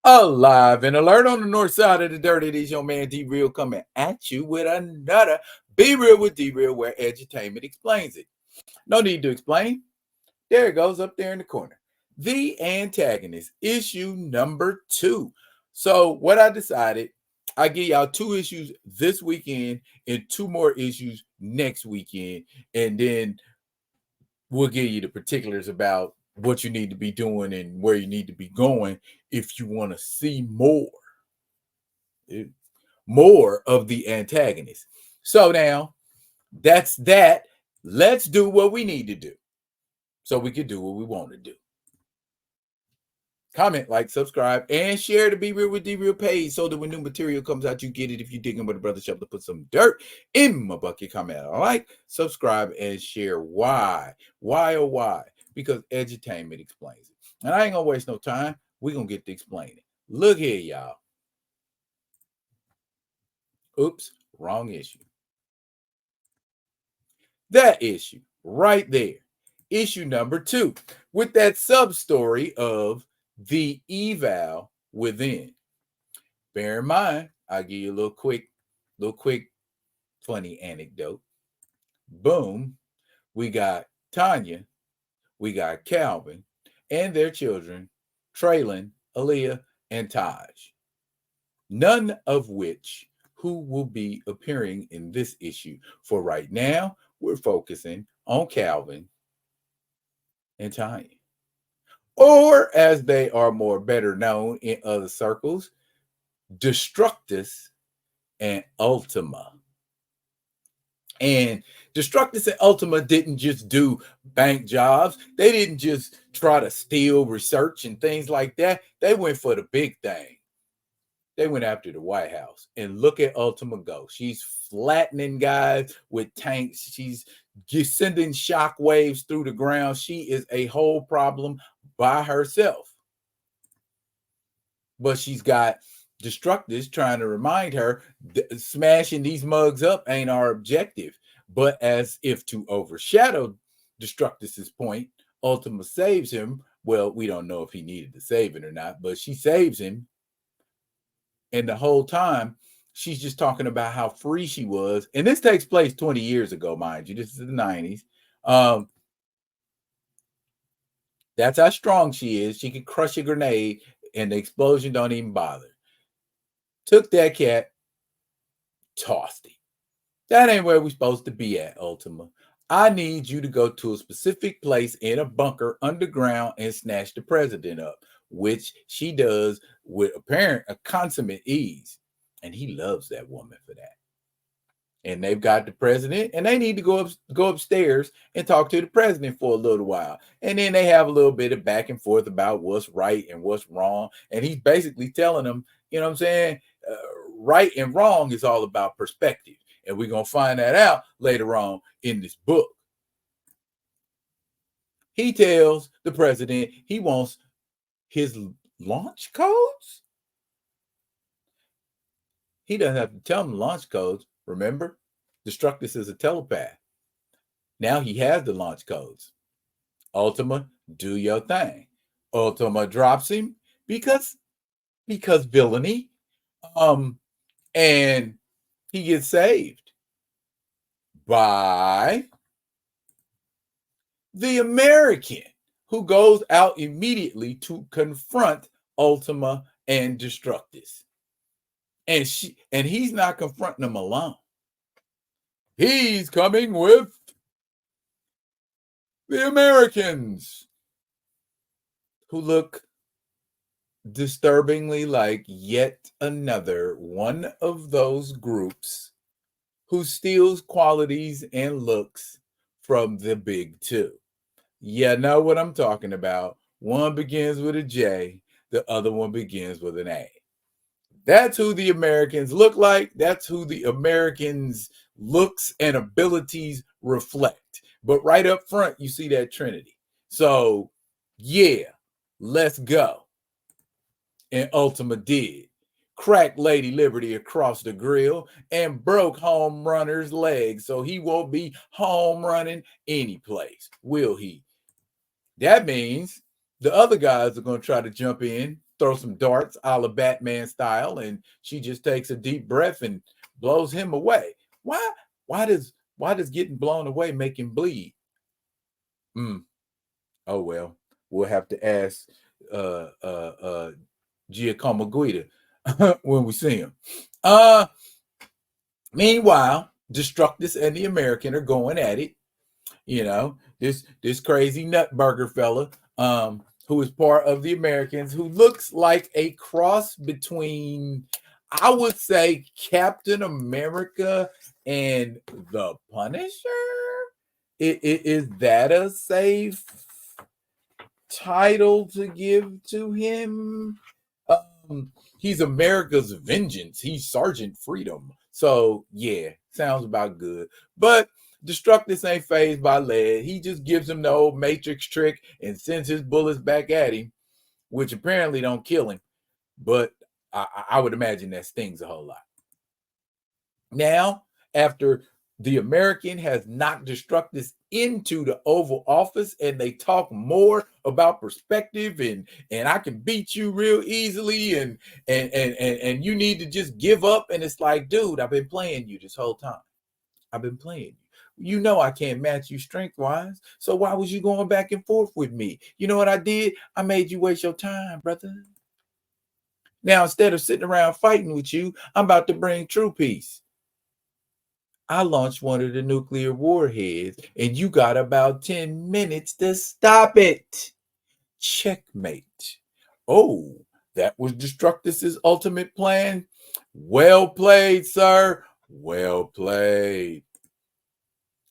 Alive and alert on the north side of the dirt. It is your man D Real coming at you with another Be Real with D Real, where Edutainment explains it. No need to explain. There it goes up there in the corner. The Antagonist, issue number 2. So what I decided, I give y'all 2 issues this weekend and 2 more issues next weekend, and then we'll give you the particulars about what you need to be doing and where you need to be going if you want to see more of the Antagonist. So now that's that. Let's do what we need to do so we can do what we want to do. Comment, like, subscribe, and share the Be Real with D Real page so that when new material comes out, you get it. If you're digging with a brother shop to put some dirt in my bucket, comment, like, subscribe, and share. Why? Why, oh, why? Because Edutainment explains it. And I ain't gonna waste no time. We're gonna get to explain it. Look here, y'all. Oops, wrong issue. That issue right there. Issue number 2 with that sub-story of the eval within. Bear in mind, I'll give you a little quick funny anecdote. Boom. We got Tonya, we got Calvin, and their children, Traylon, Aaliyah, and Taj. None of which who will be appearing in this issue. For right now, we're focusing on Calvin and Tonya. Or, as they are more better known in other circles, Destructus and Ultima. And Destructus and Ultima didn't just do bank jobs. They didn't just try to steal research and things like that. They went for the big thing. They went after the White House. And look at Ultima go. She's flattening guys with tanks. She's just sending shock waves through the ground. She is a whole problem by herself. But she's got Destructus trying to remind her smashing these mugs up ain't our objective. But as if to overshadow Destructus's point, Ultima saves him. Well, we don't know if he needed to save it or not, but she saves him. And the whole time, she's just talking about how free she was. And this takes place 20 years ago, mind you. This is the 90s. That's how strong she is. She could crush a grenade and the explosion don't even bother. Took that cat, tossed it. That ain't where we're supposed to be at, Ultima. I need you to go to a specific place in a bunker underground and snatch the president up, which she does with a consummate ease. And he loves that woman for that. And they've got the president, and they need to go upstairs and talk to the president for a little while. And then they have a little bit of back and forth about what's right and what's wrong. And he's basically telling them, you know what I'm saying? Right and wrong is all about perspective. And we're going to find that out later on in this book. He tells the president he wants his launch codes. He doesn't have to tell him launch codes. Remember, Destructus is a telepath. Now he has the launch codes. Ultima, do your thing. Ultima drops him because villainy. And he gets saved by the American, who goes out immediately to confront Ultima and Destructus. And he's not confronting them alone. He's coming with the Americans, who look disturbingly like yet another one of those groups who steals qualities and looks from the big two. You know what I'm talking about. One begins with a J, the other one begins with an A. That's who the Americans look like. That's who the Americans' looks and abilities reflect. But right up front, you see that Trinity. So, yeah, let's go. And Ultima did. Cracked Lady Liberty across the grill and broke Home Runner's leg. So he won't be home running any place, will he? That means the other guys are going to try to jump in throw some darts a la Batman style, and she just takes a deep breath and blows him away. Why? Why does getting blown away make him bleed? Oh well, we'll have to ask uh uh uh Giacomo Guida when we see him. Meanwhile, Destructus and the American are going at it. You know, this crazy nutburger fella, who is part of the Americans, who looks like a cross between, I would say, Captain America and the Punisher. Is that a safe title to give to him? He's America's vengeance. He's Sergeant Freedom. So yeah, sounds about good. But Destructus ain't phased by lead. He just gives him the old Matrix trick and sends his bullets back at him, which apparently don't kill him. But I would imagine that stings a whole lot. Now, after the American has knocked Destructus into the Oval Office and they talk more about perspective and I can beat you real easily and you need to just give up. And it's like, dude, I've been playing you this whole time. I've been playing you. You know I can't match you strength-wise. So why was you going back and forth with me? You know what I did? I made you waste your time, brother. Now, instead of sitting around fighting with you, I'm about to bring true peace. I launched one of the nuclear warheads, and you got about 10 minutes to stop it. Checkmate. Oh, that was Destructus's ultimate plan. Well played, sir. Well played.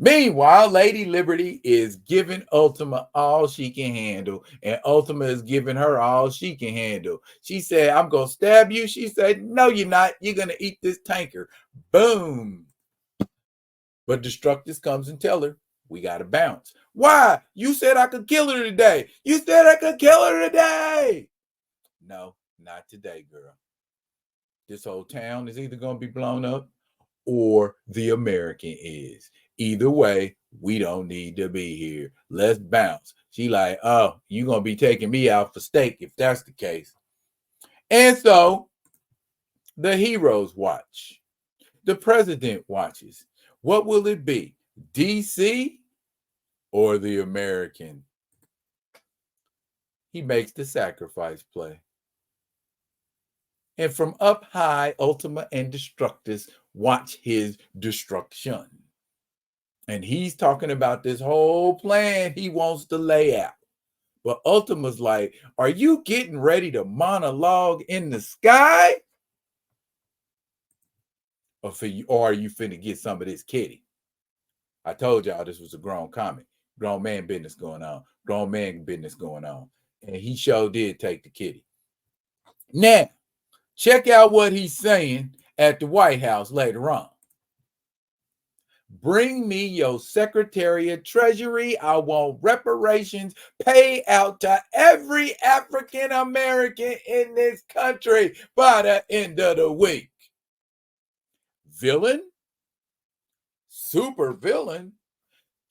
Meanwhile, Lady Liberty is giving Ultima all she can handle, and Ultima is giving her all she can handle. She said, I'm going to stab you. She said, no, you're not. You're going to eat this tanker. Boom. But Destructus comes and tell her, we got to bounce. Why? You said I could kill her today. You said I could kill her today. No, not today, girl. This whole town is either going to be blown up or the American is. Either way, we don't need to be here. Let's bounce. She like, oh, you going to be taking me out for steak if that's the case. And so the heroes watch. The president watches. What will it be? DC or the American? He makes the sacrifice play. And from up high, Ultima and Destructus watch his destruction. And he's talking about this whole plan he wants to lay out. But Ultima's like, are you getting ready to monologue in the sky? Or are you finna get some of this kitty? I told y'all this was a grown comic. Grown man business going on. Grown man business going on. And he sure did take the kitty. Now, check out what he's saying at the White House later on. Bring me your Secretary of Treasury. I want reparations paid out to every African American in this country by the end of the week. Villain? Super villain?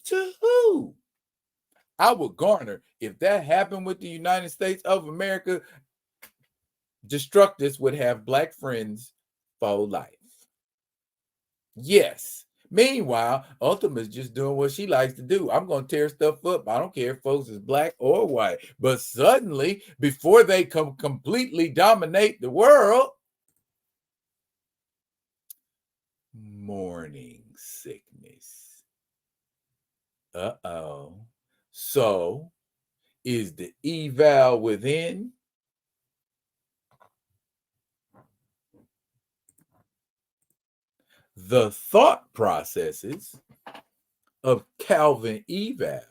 To who? I would garner, if that happened with the United States of America, Destructus would have black friends for life. Yes. Meanwhile, Ultima's just doing what she likes to do. I'm going to tear stuff up. I don't care if folks is black or white. But suddenly, before they completely dominate the world, morning sickness. Uh-oh. So, is the eval within? The thought processes of Calvin Eval,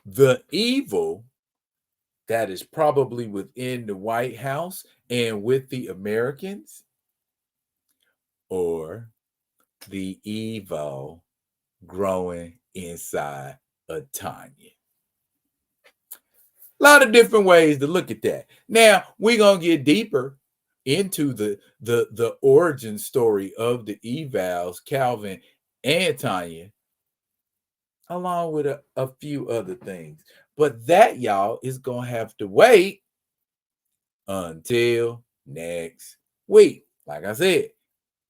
the evil that is probably within the White House and with the Americans, or the evil growing inside of Tonya. A lot of different ways to look at that. Now, we're going to get deeper into the origin story of the evals, Calvin and Tonya, along with a few other things. But that, y'all, is going to have to wait until next week. Like I said,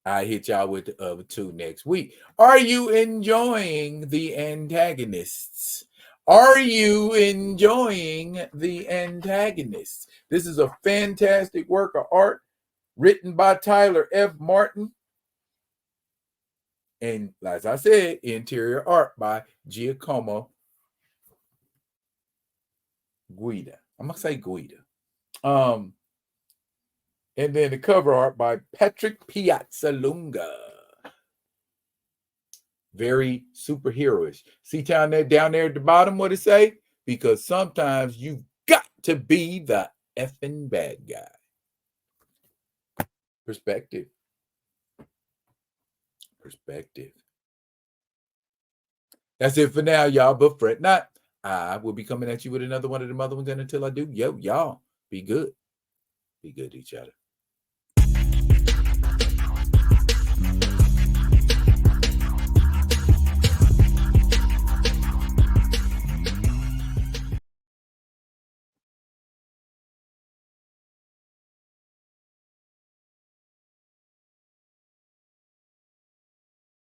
I hit y'all with the other two next week. Are you enjoying the antagonists? Are you enjoying the antagonists? This is a fantastic work of art written by Tyler F. Martin. And as I said, interior art by Giacomo Guida. I'm going to say Guida. And then the cover art by Patrick Piazzalunga. Very superheroish. See down there at the bottom what it say? Because sometimes you've got to be the effing bad guy. Perspective. That's it for now, y'all. But fret not. I will be coming at you with another one of the other ones. And until I do, y'all be good. Be good to each other.